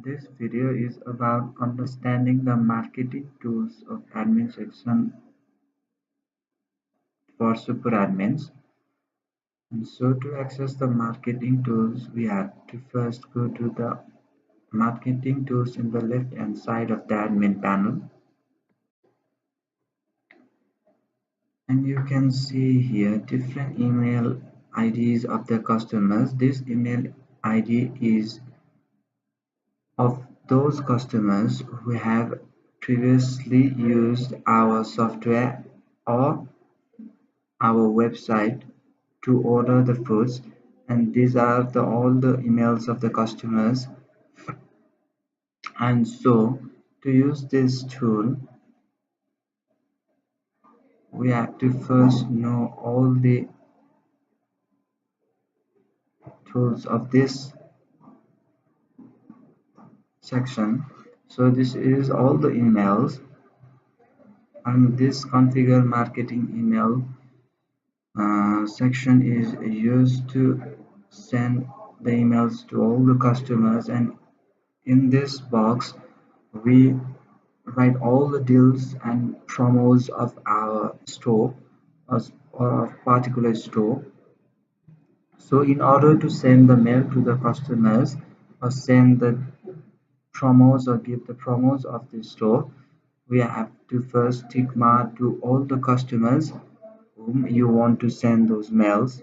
This video is about understanding the marketing tools of admin section for super admins. And so to access the marketing tools, we have to first go to the marketing tools in the left hand side of the admin panel. And you can see here different email IDs of the customers. This email ID is of those customers who have previously used our software or our website to order the foods, and these are all the emails of the customers. And so to use this tool, we have to first know all the tools of this section. So this is all the emails, and this configure marketing email section is used to send the emails to all the customers, and in this box we write all the deals and promos of our store or of particular store. So in order to send the mail to the customers or send the promos or give the promos of the store, we have to first tick mark to all the customers whom you want to send those mails.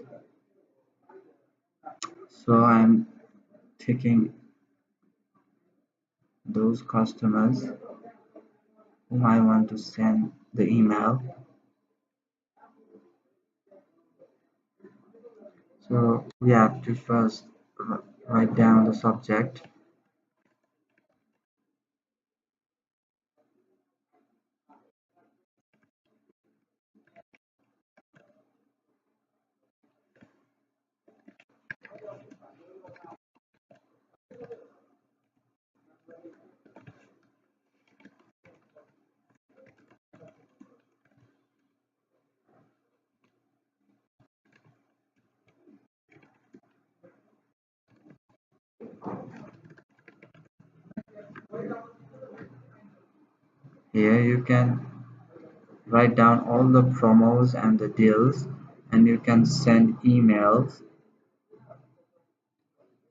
So I'm ticking those customers whom I want to send the email. So we have to first write down the subject. Here you can write down all the promos and the deals, and you can send emails,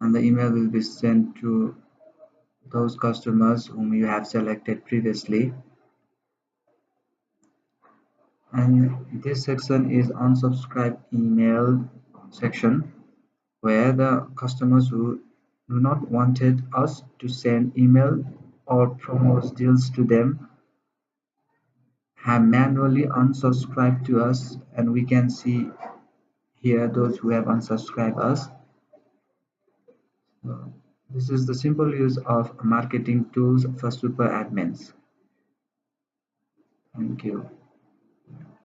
and the email will be sent to those customers whom you have selected previously. And this section is unsubscribe email section, where the customers who do not wanted us to send email or promote deals to them have manually unsubscribed to us, and we can see here those who have unsubscribed us. So this is the simple use of marketing tools for super admins. Thank you.